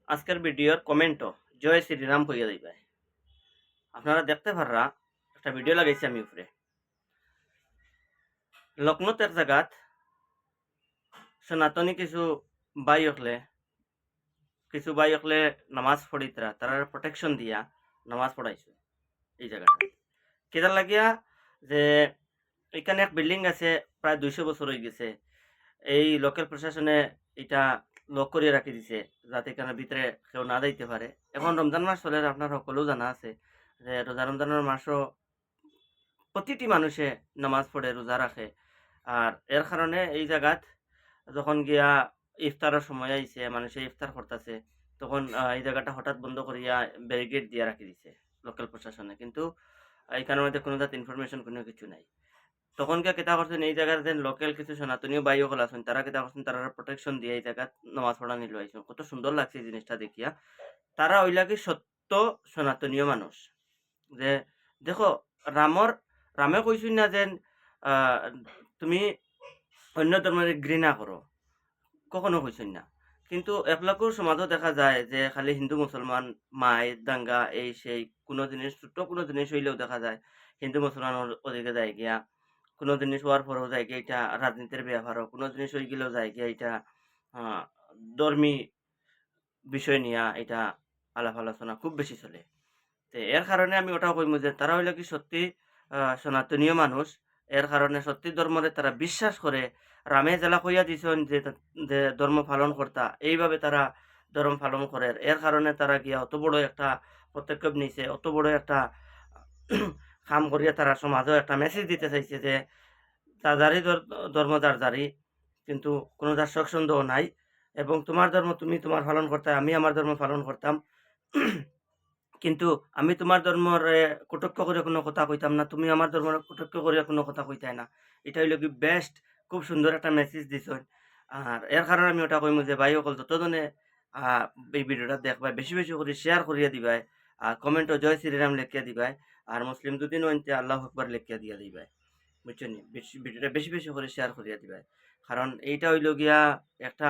আজকের ভিডিওর কমেন্টও জয় শ্রীরাম কইয়া দিবে। আপনারা দেখতে পাররা একটা ভিডিও লাগাইছি আমি উপরে। লখনৌত এক জায়গাত সনাতনী কিছু বাই হকলে নামাজ পড়িতরা তারা প্রোটেকশন দিয়া নামাজ পড়াইছে এই জায়গাটা। কেদার লাগিয়া যে এখানে এক বিল্ডিং আছে, প্রায় 200 বছর হয়ে গেছে। এই লোকাল প্রশাসনে এটা লক করিয়ে রাখি দিছে যাতে এখানে ভিতরে কেউ না যাইতে পারে। এখন রমজান মাস চলে, আপনার সকলেও জানা আছে যে রোজা রমজানের মাসও প্রতিটি মানুষে নামাজ পড়ে রোজা রাখে। আর এর কারণে এই জায়গাত যখন গিয়া ইফতারের সময় আইছে, মানুষে ইফতার করতেছে, তখন এই জায়গাটা হঠাৎ বন্ধ করিয়া ব্যারিকেড দিয়ে রাখি দিছে লোকাল প্রশাসনে। কিন্তু এইখানের মধ্যে কোনো জাত ইনফরমেশন কোনো কিছু নাই। তখন গিয়া কেতা করছেন এই জায়গার যে লোকাল কিছু সনাতনীয় ভাই সকল আছেন, তারা কেতা করছেন, তারা প্রোটেকশন দিয়ে এই জায়গাত নামাজ পড়া নিল আইছেন। কত সুন্দর লাগছে এই জিনিসটা দেখিয়া। তারা ওইলা কি সত্য সনাতনীয় মানুষ। যে দেখো, রামর রামে কইছুন না যে আহ, তুমি অন্য ধর্মের ঘৃণা করো, কখনো কইছুন না। কিন্তু একলাকুর সমাজও দেখা যায় যে খালি হিন্দু মুসলমান মায়ের দাঙ্গা এই সেই, কোনো জিনিস ছোট্ট কোনো জিনিস হইলেও দেখা যায় হিন্দু মুসলমান ওদিকে যায় গিয়া, কোনো জিনিস হওয়ার পরেও যায় গিয়া এটা রাজনীতির ব্যাপারও, কোনো জিনিস হয়ে গেলেও যায় গিয়া এটা আহ, ধর্মী বিষয় নিয়ে এটা আলাপ আলোচনা খুব বেশি চলে। তো এর কারণে আমি ওটাও কইমু যে তারা হইলো কি সত্যি সনাতনীয় মানুষ। এর কারণে সত্যি ধর্মরে তারা বিশ্বাস করে। রামে জেলা কইয়া দিছেন যে যে ধর্ম পালন কর্তা, এইভাবে তারা ধর্ম পালন করে। এর কারণে তারা গিয়া অত বড় একটা পদক্ষেপ নিছে, অত বড় একটা কাম করিয়া তারা সমাজও একটা মেসেজ দিতে চাইছে যে যার ধর্ম যার যারই, কিন্তু কোনো যার শখ সন্দেহ নাই। এবং তোমার ধর্ম তুমি তোমার পালন করতে, আমি আমার ধর্ম পালন করতাম। কিন্তু আমি তোমার ধর্মের কটাক্ষ করে কোনো কথা কইতাম না, তুমি আমার ধর্মের কটাক্ষ করে কোনো কথা কইতাই না। এটা হইল কি বেস্ট, খুব সুন্দর একটা মেসেজ দিছেন। আর এর কারণে আমি ওটা কইমু যে ভাই সকল যতজনে আহ, এই ভিডিওটা দেখবাই, বেশি বেশি করে শেয়ার করিয়া দিবাই। আর কমেন্টও জয় শ্রীরাম লেখিয়া দিবাই। আর মুসলিম যদি নইতে আল্লাহ আকবার লেখিয়া দিয়া দিবাই। বুঝছেন নি? ভিডিওটা বেশি বেশি করে শেয়ার করিয়া দিবাই। কারণ এইটা হইল গিয়া একটা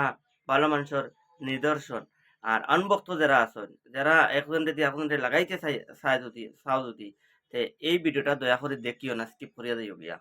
ভালো মানুষের নিদর্শন। আর আনভক্ত যারা আছেন, যারা একজন যদি একজনকে লাগাইতে চায় যদি তে এই ভিডিওটা দয়া করে দেখিও না, স্কিপ করিয়া দিও গিয়া।